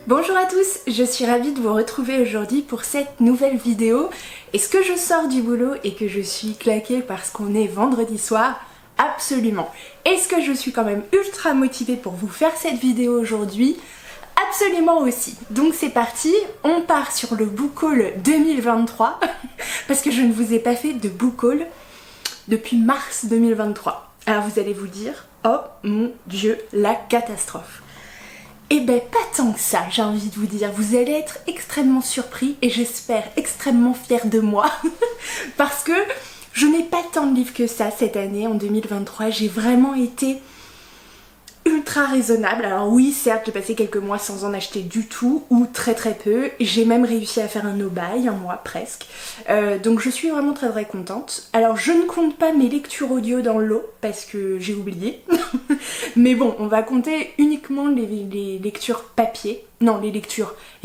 Bonjour à tous, je suis ravie de vous retrouver aujourd'hui pour cette nouvelle vidéo. Est-ce que je sors du boulot et que je suis claquée parce qu'on est vendredi soir? Absolument. Est-ce que je suis quand même ultra motivée pour vous faire cette vidéo aujourd'hui? Absolument aussi. Donc c'est parti, on part sur le book haul 2023 parce que je ne vous ai pas fait de book haul depuis mars 2023. Alors vous allez vous dire, oh mon dieu, la catastrophe. Eh ben pas tant que ça, j'ai envie de vous dire. Vous allez être extrêmement surpris et j'espère extrêmement fiers de moi parce que je n'ai pas tant de livres que ça cette année, en 2023. J'ai vraiment été ultra raisonnable. Alors oui, certes, j'ai passé quelques mois sans en acheter du tout ou très très peu. J'ai même réussi à faire un no-buy, un mois presque. Donc je suis vraiment très très contente. Alors je ne compte pas mes lectures audio dans le lot parce que j'ai oublié. Mais bon, on va compter uniquement les lectures papier. Non, les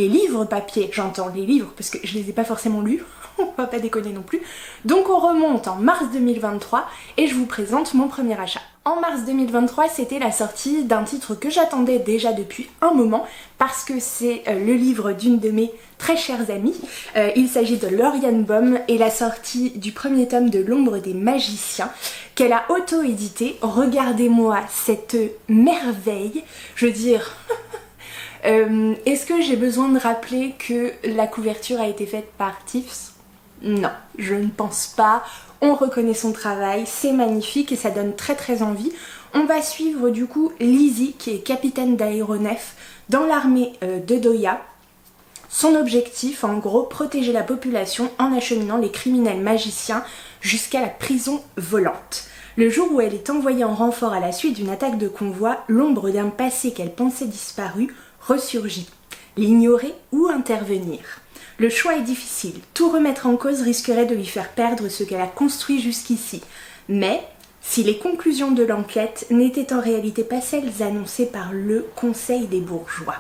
livres papier, j'entends les livres parce que je les ai pas forcément lus. On va pas déconner non plus. Donc on remonte en mars 2023 et je vous présente mon premier achat. En mars 2023, c'était la sortie d'un titre que j'attendais déjà depuis un moment parce que c'est le livre d'une de mes très chères amies. Il s'agit de Lauriane Baum et la sortie du premier tome de L'ombre des magiciens qu'elle a auto-édité. Regardez-moi cette merveille. Je veux dire... est-ce que j'ai besoin de rappeler que la couverture a été faite par Tiffs? Non, je ne pense pas. On reconnaît son travail, c'est magnifique et ça donne très très envie. On va suivre du coup Lizzie qui est capitaine d'aéronef dans l'armée de Doya. Son objectif, en gros, protéger la population en acheminant les criminels magiciens jusqu'à la prison volante. Le jour où elle est envoyée en renfort à la suite d'une attaque de convoi, l'ombre d'un passé qu'elle pensait disparu ressurgit. L'ignorer ou intervenir? Le choix est difficile. Tout remettre en cause risquerait de lui faire perdre ce qu'elle a construit jusqu'ici. Mais, si les conclusions de l'enquête n'étaient en réalité pas celles annoncées par le Conseil des bourgeois.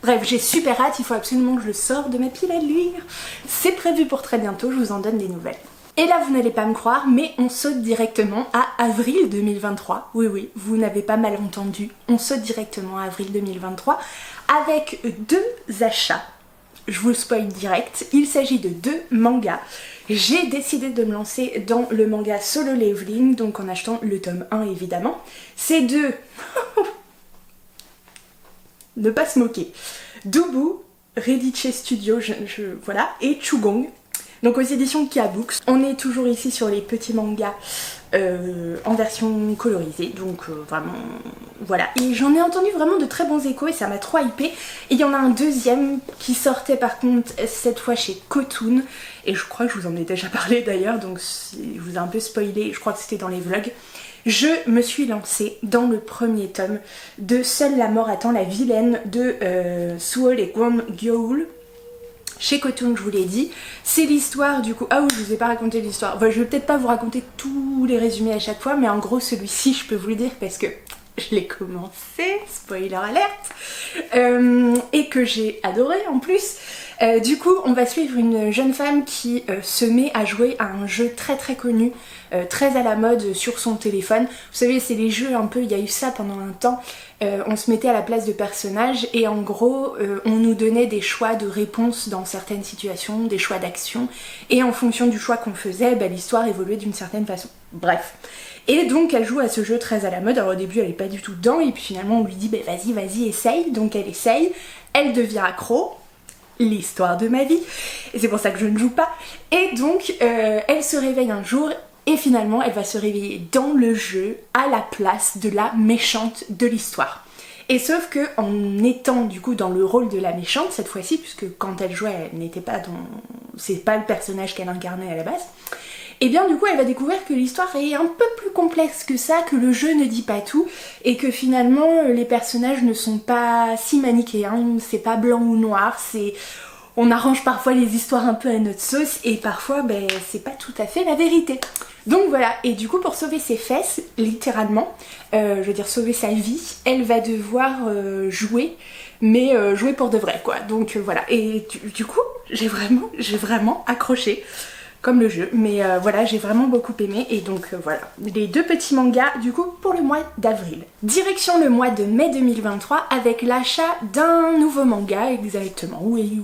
Bref, j'ai super hâte, il faut absolument que je le sorte de ma pile à lire. C'est prévu pour très bientôt, je vous en donne des nouvelles. Et là, vous n'allez pas me croire, mais on saute directement à avril 2023. Oui, vous n'avez pas mal entendu. On saute directement à avril 2023 avec deux achats. Je vous le spoil direct. Il s'agit de deux mangas. J'ai décidé de me lancer dans le manga Solo Leveling, donc en achetant le tome 1 évidemment. Ces deux... ne pas se moquer. Dubu, Rediche Studio, voilà, et Chugong. Donc aux éditions Kia Books. On est toujours ici sur les petits mangas en version colorisée, donc vraiment voilà. Et j'en ai entendu vraiment de très bons échos et ça m'a trop hypé. Et il y en a un deuxième qui sortait par contre cette fois chez Kotun et je crois que je vous en ai déjà parlé d'ailleurs, donc je vous ai un peu spoilé, je crois que c'était dans les vlogs. Je me suis lancée dans le premier tome de Seule la mort attend la vilaine de Suol et Gwon Gyeol. Chez Kotun, je vous l'ai dit, c'est l'histoire du coup... Ah oui, je vous ai pas raconté l'histoire. Enfin, je vais peut-être pas vous raconter tous les résumés à chaque fois, mais en gros, celui-ci, je peux vous le dire parce que je l'ai commencé, spoiler alerte, et que j'ai adoré en plus. Du coup, on va suivre une jeune femme qui se met à jouer à un jeu très très connu, très à la mode sur son téléphone. Vous savez, c'est les jeux un peu, il y a eu ça pendant un temps, on se mettait à la place de personnages et en gros, on nous donnait des choix de réponses dans certaines situations, des choix d'action, et en fonction du choix qu'on faisait, l'histoire évoluait d'une certaine façon. Bref. Et donc elle joue à ce jeu très à la mode. Alors au début elle est pas du tout dedans et puis finalement on lui dit vas-y essaye, donc elle essaye, elle devient accro. L'histoire de ma vie, et c'est pour ça que je ne joue pas. Et donc elle se réveille un jour et finalement elle va se réveiller dans le jeu à la place de la méchante de l'histoire. Et sauf que en étant du coup dans le rôle de la méchante cette fois-ci, puisque quand elle jouait elle n'était pas dans... c'est pas le personnage qu'elle incarnait à la base, et bien du coup elle va découvrir que l'histoire est un peu plus complexe que ça, que le jeu ne dit pas tout et que finalement les personnages ne sont pas si manichéens, c'est pas blanc ou noir, c'est... on arrange parfois les histoires un peu à notre sauce et parfois c'est pas tout à fait la vérité. Donc voilà, et du coup pour sauver ses fesses, littéralement, je veux dire sauver sa vie, elle va devoir jouer, mais jouer pour de vrai quoi. Donc voilà, et du coup j'ai vraiment accroché. comme le jeu, mais voilà, j'ai vraiment beaucoup aimé et donc voilà, les 2 petits mangas du coup pour le mois d'avril. Direction le mois de mai 2023 avec l'achat d'un nouveau manga, exactement. Oui,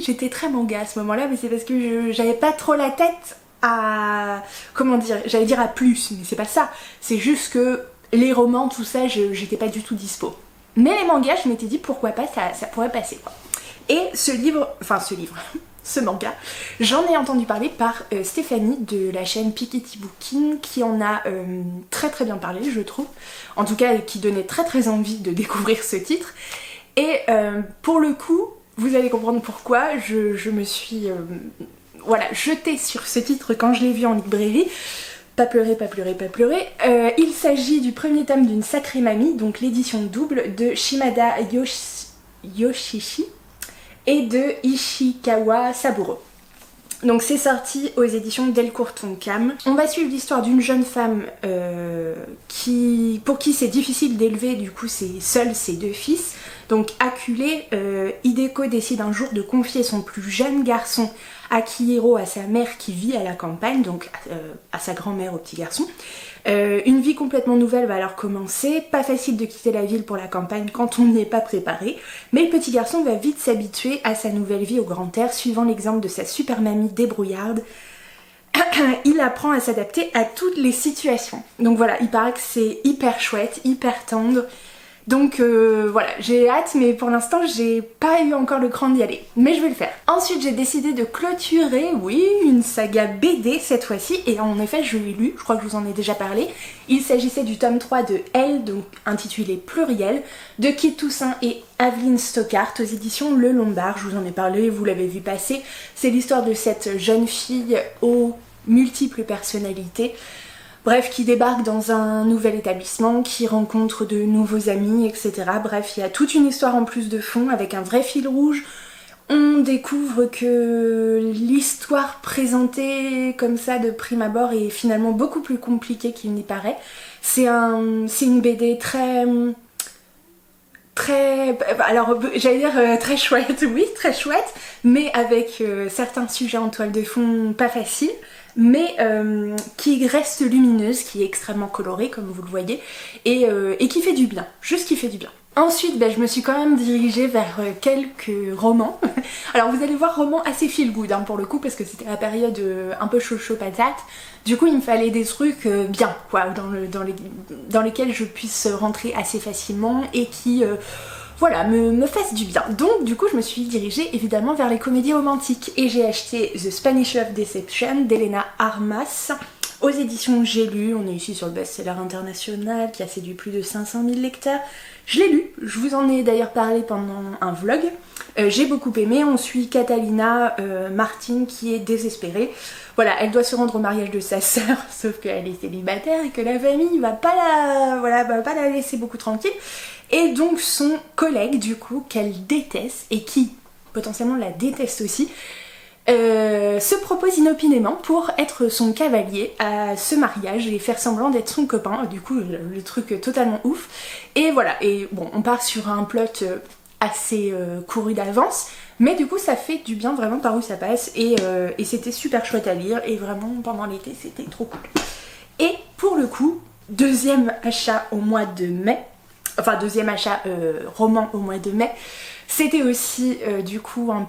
j'étais très manga à ce moment-là, mais c'est parce que j'avais pas trop la tête à... comment dire, j'allais dire à plus, mais c'est pas ça, c'est juste que les romans, tout ça, j'étais pas du tout dispo. Mais les mangas, je m'étais dit pourquoi pas, ça pourrait passer quoi. Et ce manga, j'en ai entendu parler par Stéphanie de la chaîne Piketty Booking qui en a très bien parlé, je trouve. En tout cas, qui donnait très envie de découvrir ce titre. Et pour le coup, vous allez comprendre pourquoi je me suis voilà, jetée sur ce titre quand je l'ai vu en librairie. Pas pleurer. Il s'agit du premier tome d'une sacrée mamie, donc l'édition double de Shimada Yoshishi et de Ishikawa Saburo. Donc c'est sorti aux éditions Delcourt Tonkam. On va suivre l'histoire d'une jeune femme pour qui c'est difficile d'élever du coup seuls ses 2 fils. Donc acculée, Hideko décide un jour de confier son plus jeune garçon Akihiro à sa mère qui vit à la campagne, donc à sa grand-mère au petit garçon. Une vie complètement nouvelle va alors commencer, pas facile de quitter la ville pour la campagne quand on n'y est pas préparé, mais le petit garçon va vite s'habituer à sa nouvelle vie au grand air, suivant l'exemple de sa super mamie débrouillarde. Il apprend à s'adapter à toutes les situations. Donc voilà, il paraît que c'est hyper chouette, hyper tendre. Donc voilà, j'ai hâte, mais pour l'instant j'ai pas eu encore le cran d'y aller, mais je vais le faire. Ensuite j'ai décidé de clôturer, oui, une saga BD cette fois-ci, et en effet je l'ai lu, je crois que je vous en ai déjà parlé. Il s'agissait du tome 3 de Elle, donc intitulé Pluriel, de Kit Toussaint et Aveline Stockart aux éditions Le Lombard. Je vous en ai parlé, vous l'avez vu passer. C'est l'histoire de cette jeune fille aux multiples personnalités. Bref, qui débarque dans un nouvel établissement, qui rencontre de nouveaux amis, etc. Bref, il y a toute une histoire en plus de fond, avec un vrai fil rouge. On découvre que l'histoire présentée comme ça de prime abord est finalement beaucoup plus compliquée qu'il n'y paraît. C'est une BD alors j'allais dire très chouette, oui, très chouette, mais avec certains sujets en toile de fond pas faciles, mais qui reste lumineuse, qui est extrêmement colorée comme vous le voyez, et qui fait du bien, juste qui fait du bien. Ensuite, je me suis quand même dirigée vers quelques romans. Alors vous allez voir, romans assez feel good pour le coup, parce que c'était la période un peu chaud patate. Du coup il me fallait des trucs bien, quoi, dans lesquels je puisse rentrer assez facilement et qui voilà, me fassent du bien. Donc du coup je me suis dirigée évidemment vers les comédies romantiques et j'ai acheté The Spanish Love Deception d'Elena Armas aux éditions J'ai lu. On est ici sur le best-seller international qui a séduit plus de 500 000 lecteurs. Je l'ai lu, je vous en ai d'ailleurs parlé pendant un vlog. J'ai beaucoup aimé. On suit Catalina Martin qui est désespérée. Voilà, elle doit se rendre au mariage de sa sœur, sauf qu'elle est célibataire et que la famille va pas la laisser beaucoup tranquille. Et donc son collègue du coup qu'elle déteste et qui potentiellement la déteste aussi, se propose inopinément pour être son cavalier à ce mariage et faire semblant d'être son copain. Du coup le truc totalement ouf. Et voilà, et bon, on part sur un plot assez couru d'avance, mais du coup ça fait du bien vraiment par où ça passe, et c'était super chouette à lire, et vraiment pendant l'été c'était trop cool. Et pour le coup, deuxième achat au mois de mai, enfin deuxième achat roman au mois de mai, c'était aussi du coup une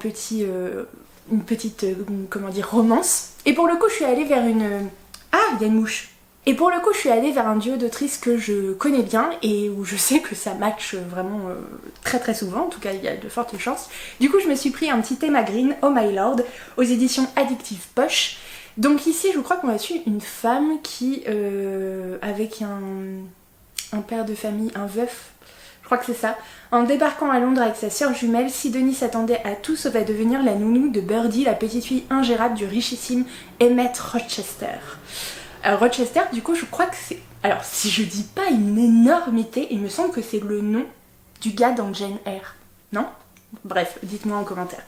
petite comment dire, romance. Et pour le coup je suis allée vers une... Ah, il y a une mouche. Et pour le coup je suis allée vers un duo d'autrices que je connais bien et où je sais que ça match vraiment très souvent, en tout cas il y a de fortes chances. Du coup je me suis pris un petit Emma Green, Oh My Lord, aux éditions Addictive Poche. Donc ici je crois qu'on va suivre une femme qui, avec un père de famille, un veuf, je crois que c'est ça. En débarquant à Londres avec sa sœur jumelle, Sidonie s'attendait à tout sauf à devenir la nounou de Birdie, la petite fille ingérable du richissime Emmett Rochester. Rochester, du coup, je crois que c'est... Alors, si je dis pas une énormité, il me semble que c'est le nom du gars dans Jane Eyre. Non ? Bref, dites-moi en commentaire.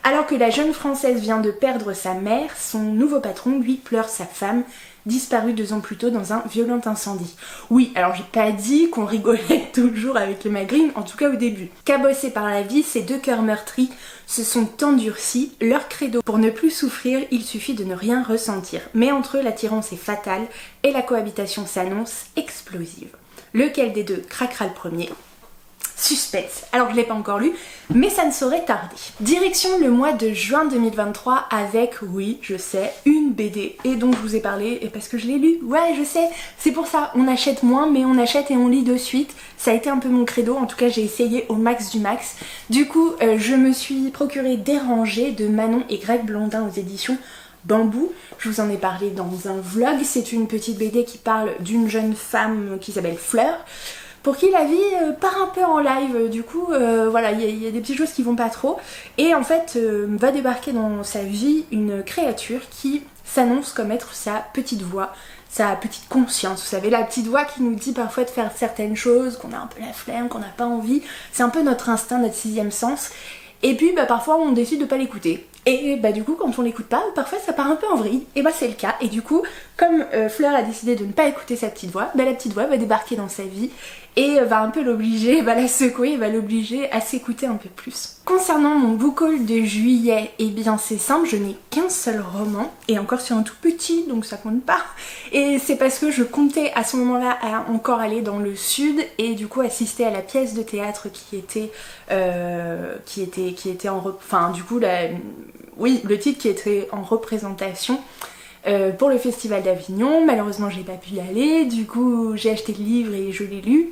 Alors que la jeune française vient de perdre sa mère, son nouveau patron, lui, pleure sa femme, disparu 2 ans plus tôt dans un violent incendie. Oui, alors j'ai pas dit qu'on rigolait toujours avec les Maghrine, en tout cas au début. Cabossés par la vie, ces 2 cœurs meurtris se sont endurcis, leur credo: pour ne plus souffrir, il suffit de ne rien ressentir. Mais entre eux, l'attirance est fatale et la cohabitation s'annonce explosive. Lequel des deux craquera le premier? Suspense. Alors je l'ai pas encore lu, mais ça ne saurait tarder. Direction le mois de juin 2023 avec, oui, je sais, une BD et dont je vous ai parlé et parce que je l'ai lu. Ouais, je sais, c'est pour ça, on achète moins mais on achète et on lit de suite. Ça a été un peu mon credo, en tout cas j'ai essayé au max du max. Du coup, je me suis procuré Dérangé de Manon et Greg Blondin aux éditions Bambou. Je vous en ai parlé dans un vlog. C'est une petite BD qui parle d'une jeune femme qui s'appelle Fleur, pour qui la vie part un peu en live, du coup voilà, il y a des petites choses qui vont pas trop, et en fait va débarquer dans sa vie une créature qui s'annonce comme être sa petite voix, sa petite conscience, vous savez, la petite voix qui nous dit parfois de faire certaines choses, qu'on a un peu la flemme, qu'on n'a pas envie, c'est un peu notre instinct, notre 6e sens, et puis parfois on décide de pas l'écouter. Et du coup quand on l'écoute pas, parfois ça part un peu en vrille, et c'est le cas, et du coup comme Fleur a décidé de ne pas écouter sa petite voix, la petite voix va débarquer dans sa vie et va un peu l'obliger, va la secouer, va l'obliger à s'écouter un peu plus. Concernant mon book haul de juillet, eh bien c'est simple, je n'ai qu'un seul roman, et encore sur un tout petit, donc ça compte pas, et c'est parce que je comptais à ce moment-là encore aller dans le sud, et du coup assister à la pièce de théâtre qui était en... Enfin du coup, oui, le titre qui était en représentation pour le Festival d'Avignon. Malheureusement j'ai pas pu y aller, du coup j'ai acheté le livre et je l'ai lu,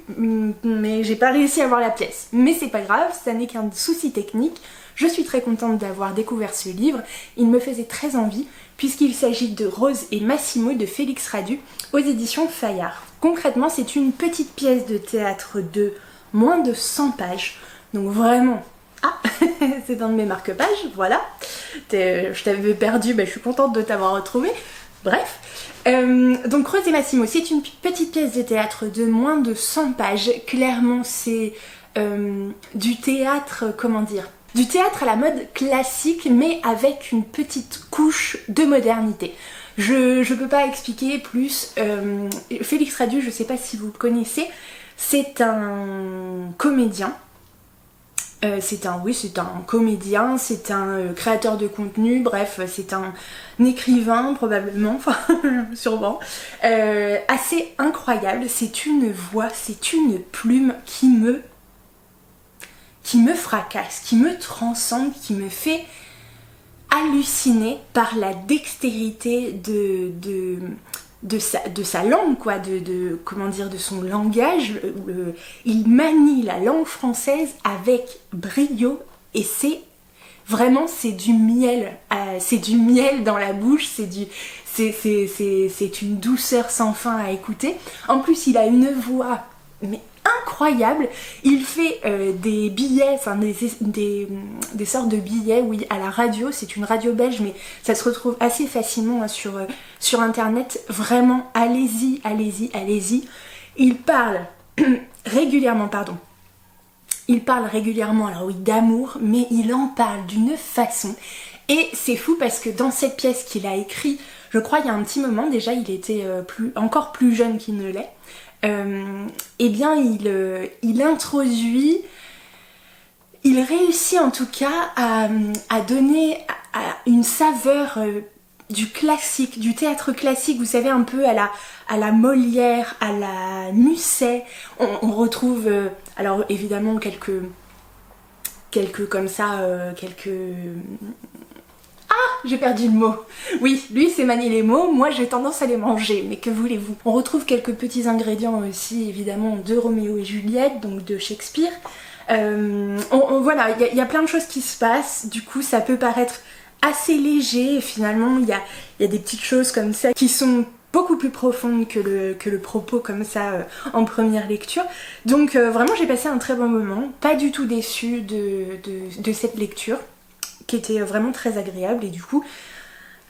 mais j'ai pas réussi à voir la pièce. Mais c'est pas grave, ça n'est qu'un souci technique. Je suis très contente d'avoir découvert ce livre, il me faisait très envie puisqu'il s'agit de Rose et Massimo de Félix Radu aux éditions Fayard. Concrètement c'est une petite pièce de théâtre de moins de 100 pages, donc vraiment... Ah, c'est un de mes marque-pages, voilà. Je t'avais perdu, je suis contente de t'avoir retrouvé. Bref. Donc Rose et Massimo, c'est une petite pièce de théâtre de moins de 100 pages. Clairement, c'est du théâtre, comment dire, du théâtre à la mode classique, mais avec une petite couche de modernité. Je peux pas expliquer plus. Félix Radu, je sais pas si vous le connaissez, c'est un comédien. C'est un comédien, c'est un créateur de contenu, bref, c'est un écrivain probablement, enfin sûrement, assez incroyable. C'est une voix, c'est une plume qui me fracasse, qui me transcende, qui me fait halluciner par la dextérité de sa langue, quoi, comment dire, de son langage. Il manie la langue française avec brio et c'est vraiment, c'est du miel dans la bouche, c'est une douceur sans fin à écouter. En plus il a une voix mais incroyable, il fait des billets, enfin des sortes de billets, oui, à la radio, c'est une radio belge mais ça se retrouve assez facilement sur internet, vraiment allez-y, allez-y, allez-y. Il parle régulièrement, alors oui, d'amour, mais il en parle d'une façon, et c'est fou parce que dans cette pièce qu'il a écrit, je crois il y a un petit moment déjà, il était encore plus jeune qu'il ne l'est, eh bien il introduit, il réussit en tout cas à donner une saveur du classique, du théâtre classique, vous savez, un peu à la Molière, à la Musset. On retrouve alors évidemment quelques comme ça, j'ai perdu le mot. Oui, lui c'est manier les mots, moi j'ai tendance à les manger, mais que voulez-vous. On retrouve quelques petits ingrédients aussi, évidemment, de Roméo et Juliette, donc de Shakespeare. Voilà, il y a plein de choses qui se passent, du coup ça peut paraître assez léger, et finalement il y a des petites choses comme ça qui sont beaucoup plus profondes que le propos comme ça en première lecture. Donc vraiment j'ai passé un très bon moment, pas du tout déçue de cette lecture, qui était vraiment très agréable, et du coup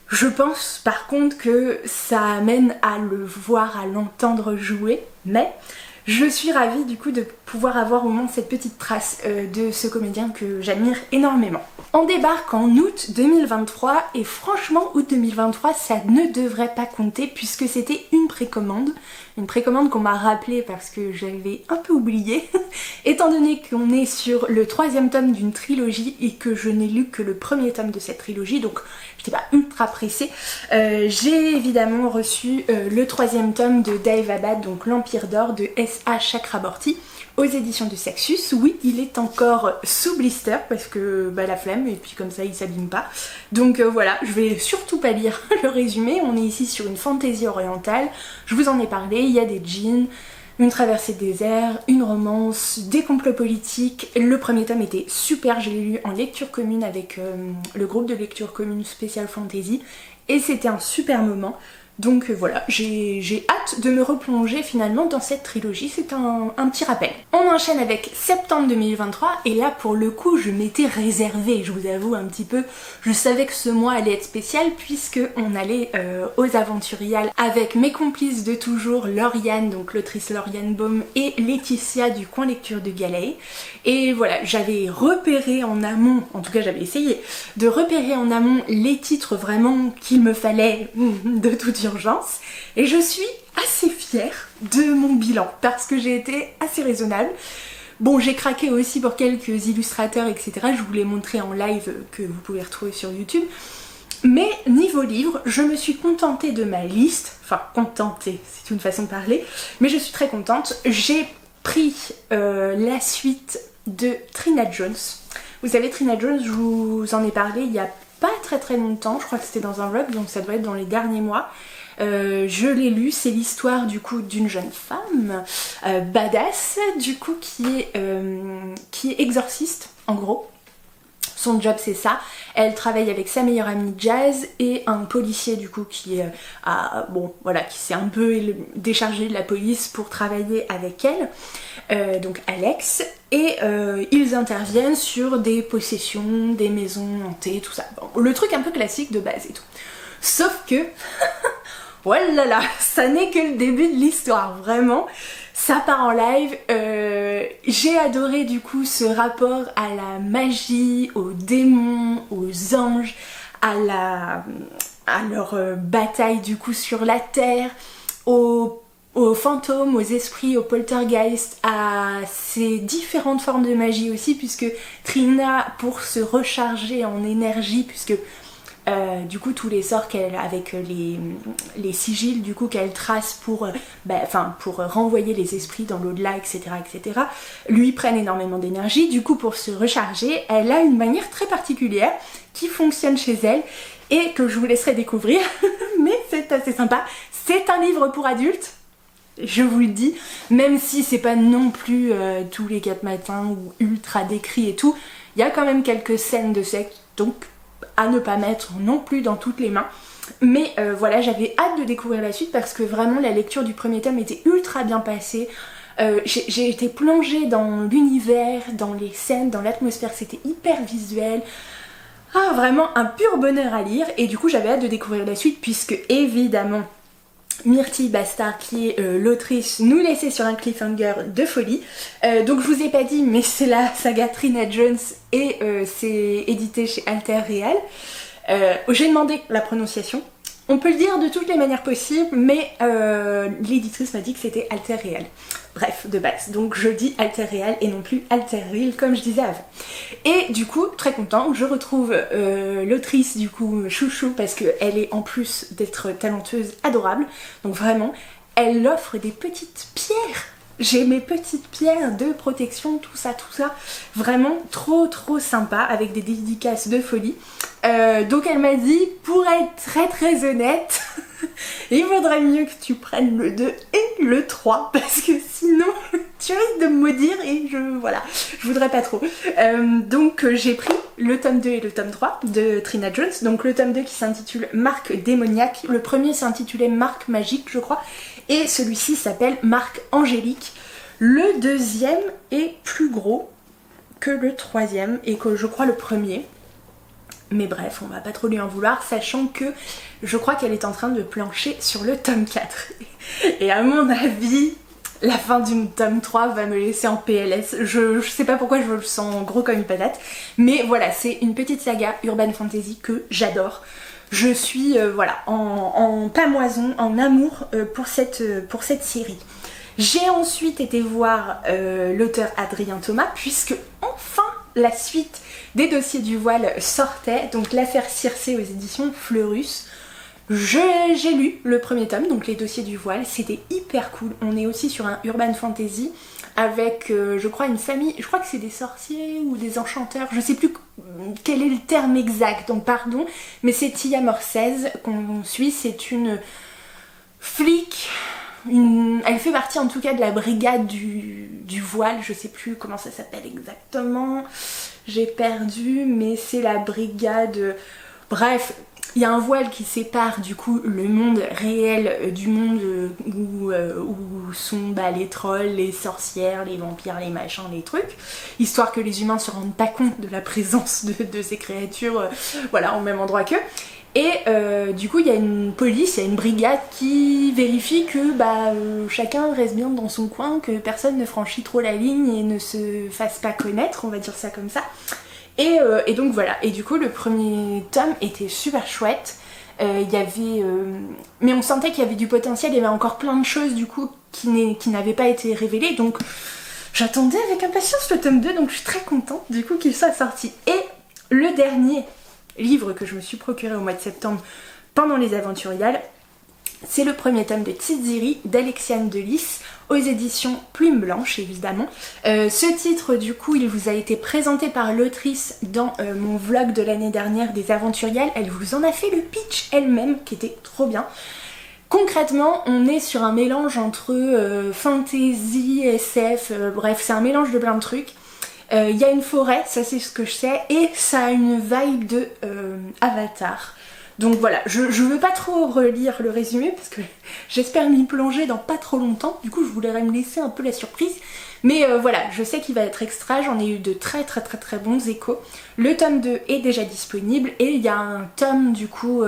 je pense par contre que ça amène à le voir, à l'entendre jouer, mais Je suis ravie du coup de pouvoir avoir au moins cette petite trace de ce comédien que j'admire énormément. On débarque en août 2023 et franchement août 2023 ça ne devrait pas compter puisque c'était une précommande qu'on m'a rappelé parce que j'avais un peu oublié étant donné qu'on est sur le 3e tome d'une trilogie et que je n'ai lu que le 1er tome de cette trilogie, donc j'étais pas ultra pressée. J'ai évidemment reçu le 3e tome de Dave Abad, donc l'Empire d'Or de S.A. Chakraborty aux éditions de Saxus. Oui, il est encore sous blister parce que la flemme et puis comme ça il s'abîme pas. Donc voilà, je vais surtout pas lire le résumé. On est ici sur une fantaisie orientale, je vous en ai parlé, il y a des djinns, une traversée de désert, une romance, des complots politiques. Le 1er tome était super, je l'ai lu en lecture commune avec le groupe de lecture commune Spécial Fantasy et c'était un super moment. Donc voilà, j'ai hâte de me replonger finalement dans cette trilogie, c'est un petit rappel. On enchaîne avec septembre 2023 et là pour le coup je m'étais réservée, je vous avoue un petit peu, je savais que ce mois allait être spécial puisque on allait aux Aventuriales avec mes complices de toujours, Lauriane, donc l'autrice Lauriane Baum et Laetitia du coin lecture de Galay. Et voilà, j'avais repéré en amont, en tout cas j'avais essayé de repérer en amont les titres vraiment qu'il me fallait de toute urgence et je suis assez fière de mon bilan parce que j'ai été assez raisonnable. Bon, j'ai craqué aussi pour quelques illustrateurs etc, je vous l'ai montré en live que vous pouvez retrouver sur YouTube. Mais niveau livre, je me suis contentée de ma liste, enfin contentée, c'est une façon de parler, mais je suis très contente. J'ai pris la suite de Trina Jones. Vous savez, Trina Jones, je vous en ai parlé il y a pas très longtemps, je crois que c'était dans un vlog, donc ça doit être dans les derniers mois. Je l'ai lu, c'est l'histoire du coup d'une jeune femme badass du coup qui est exorciste en gros. Son job c'est ça, elle travaille avec sa meilleure amie Jazz et un policier du coup qui qui s'est un peu déchargé de la police pour travailler avec elle, donc Alex, et ils interviennent sur des possessions, des maisons hantées, tout ça. Bon, le truc un peu classique de base et tout. Sauf que, voilà, ça n'est que le début de l'histoire, vraiment. Ça part en live, j'ai adoré du coup ce rapport à la magie, aux démons, aux anges, à leur bataille du coup sur la terre, aux fantômes, aux esprits, aux poltergeists, à ces différentes formes de magie aussi puisque Trina, pour se recharger en énergie, puisque du coup tous les sorts qu'elle avec les sigils du coup qu'elle trace pour renvoyer les esprits dans l'au-delà etc lui prennent énormément d'énergie. Du coup pour se recharger elle a une manière très particulière qui fonctionne chez elle et que je vous laisserai découvrir mais c'est assez sympa. C'est un livre pour adultes, je vous le dis, même si c'est pas non plus tous les 4 matins ou ultra décrit et tout, il y a quand même quelques scènes de sexe, donc à ne pas mettre non plus dans toutes les mains. Mais voilà, j'avais hâte de découvrir la suite parce que vraiment la lecture du 1er tome était ultra bien passée. J'ai été plongée dans l'univers, dans les scènes, dans l'atmosphère, c'était hyper visuel. Ah, vraiment un pur bonheur à lire et du coup j'avais hâte de découvrir la suite puisque évidemment Myrtille Bastard qui est l'autrice nous laissait sur un cliffhanger de folie. Donc je vous ai pas dit mais c'est la saga Trina Jones et c'est édité chez Alter Real. J'ai demandé la prononciation. On peut le dire de toutes les manières possibles mais l'éditrice m'a dit que c'était Alter Real. Bref, de base. Donc je dis Alter Real et non plus Alter Real comme je disais avant. Et du coup, très content, je retrouve l'autrice du coup chouchou parce qu'elle est en plus d'être talentueuse, adorable. Donc vraiment, elle offre des petites pierres. J'ai mes petites pierres de protection, tout ça. Vraiment trop sympa avec des dédicaces de folie. Donc elle m'a dit, pour être très honnête, il vaudrait mieux que tu prennes le 2 et le 3 parce que sinon tu risques de me maudire et je voudrais pas trop. Donc j'ai pris le tome 2 et le tome 3 de Trina Jones. Donc le tome 2 qui s'intitule Marque démoniaque, le premier s'intitulait Marque magique je crois et celui-ci s'appelle Marque angélique. Le deuxième est plus gros que le troisième et que je crois le premier. Mais bref, on va pas trop lui en vouloir, sachant que je crois qu'elle est en train de plancher sur le tome 4. Et à mon avis, la fin du tome 3 va me laisser en PLS. Je sais pas pourquoi je le sens gros comme une patate. Mais voilà, c'est une petite saga urban fantasy que j'adore. Je suis voilà, en pamoison, en amour pour cette série. J'ai ensuite été voir l'auteur Adrien Thomas, puisque enfin la suite des dossiers du voile sortait, donc l'affaire Circé aux éditions Fleurus. J'ai lu le premier tome, donc les dossiers du voile, c'était hyper cool. On est aussi sur un urban fantasy avec, je crois, une famille, je crois que c'est des sorciers ou des enchanteurs, je sais plus quel est le terme exact, donc pardon, mais c'est Tia Morsez qu'on suit, c'est une flic, elle fait partie en tout cas de la brigade du voile, je sais plus comment ça s'appelle exactement, j'ai perdu, mais c'est la brigade, bref. Il y a un voile qui sépare du coup le monde réel du monde où sont les trolls, les sorcières, les vampires, les machins, les trucs, histoire que les humains se rendent pas compte de la présence de ces créatures voilà, au même endroit qu'eux. Et du coup il y a une police, il y a une brigade qui vérifie que chacun reste bien dans son coin, que personne ne franchit trop la ligne et ne se fasse pas connaître, on va dire ça comme ça. Et donc voilà, et du coup le premier tome était super chouette, il y avait, mais on sentait qu'il y avait du potentiel, il y avait encore plein de choses du coup qui n'avaient pas été révélées, donc j'attendais avec impatience le tome 2, donc je suis très contente du coup qu'il soit sorti. Et le dernier livre que je me suis procuré au mois de septembre pendant les Aventuriales, c'est le premier tome de Tiziri d'Alexiane Delis aux éditions Plume Blanche évidemment. Ce titre du coup il vous a été présenté par l'autrice dans mon vlog de l'année dernière des Aventuriales, elle vous en a fait le pitch elle-même qui était trop bien. Concrètement on est sur un mélange entre fantasy, SF, bref c'est un mélange de plein de trucs. Il y a une forêt, ça c'est ce que je sais, et ça a une vibe de Avatar. Donc voilà, je veux pas trop relire le résumé parce que j'espère m'y plonger dans pas trop longtemps, du coup je voulais me laisser un peu la surprise. Mais voilà, je sais qu'il va être extra, j'en ai eu de très bons échos. Le tome 2 est déjà disponible et il y a un tome du coup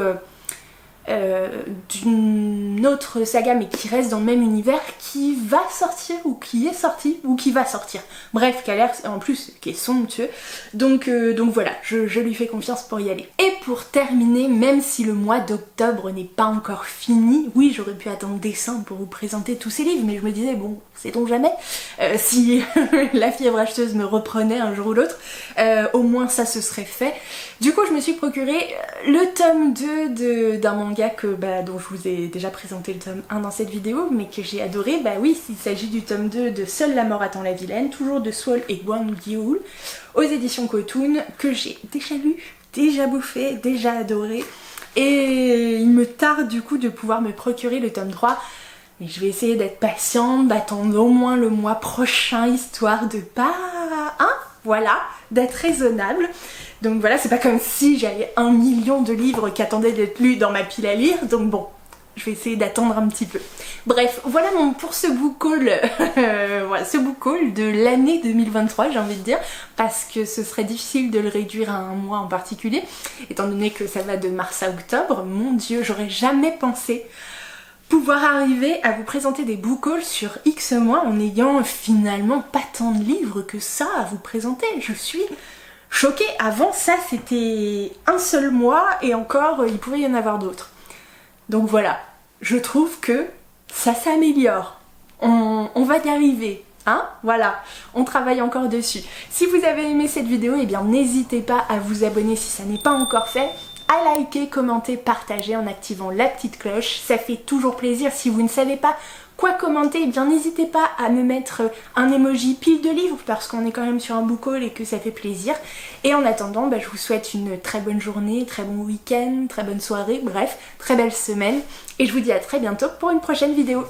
d'une autre saga mais qui reste dans le même univers qui va sortir ou qui est sorti ou qui va sortir. Bref, qui a l'air en plus qui est somptueux. Donc voilà, je lui fais confiance pour y aller. Et pour terminer, même si le mois d'octobre n'est pas encore fini, oui j'aurais pu attendre décembre pour vous présenter tous ces livres, mais je me disais bon, sait-on jamais, si la fièvre acheteuse me reprenait un jour ou l'autre, au moins ça se serait fait. Du coup je me suis procuré le tome 2 d'un manga dont je vous ai déjà présenté le tome 1 dans cette vidéo, mais que j'ai adoré. Bah oui, il s'agit du tome 2 de Seule la mort attend la vilaine, toujours de Swol et Wang Gyeul, aux éditions Kotun, que j'ai déjà lu, déjà bouffé, déjà adoré. Et il me tarde du coup de pouvoir me procurer le tome 3. Mais je vais essayer d'être patiente, d'attendre au moins le mois prochain, histoire de pas... voilà, d'être raisonnable. Donc voilà, c'est pas comme si j'avais 1 million de livres qui attendaient d'être lus dans ma pile à lire, donc bon, je vais essayer d'attendre un petit peu. Bref, voilà pour ce book haul, voilà, ce book haul de l'année 2023, j'ai envie de dire, parce que ce serait difficile de le réduire à un mois en particulier, étant donné que ça va de mars à octobre. Mon Dieu, j'aurais jamais pensé pouvoir arriver à vous présenter des book hauls sur X mois en n'ayant finalement pas tant de livres que ça à vous présenter. Je suis choquée. Avant ça c'était un seul mois et encore il pouvait y en avoir d'autres. Donc voilà, je trouve que ça s'améliore. On va y arriver. Hein, voilà, on travaille encore dessus. Si vous avez aimé cette vidéo, eh bien n'hésitez pas à vous abonner si ça n'est pas encore fait, à liker, commenter, partager en activant la petite cloche, ça fait toujours plaisir. Si vous ne savez pas quoi commenter, eh bien n'hésitez pas à me mettre un emoji pile de livres parce qu'on est quand même sur un book haul et que ça fait plaisir. Et en attendant, je vous souhaite une très bonne journée, très bon week-end, très bonne soirée, bref, très belle semaine et je vous dis à très bientôt pour une prochaine vidéo.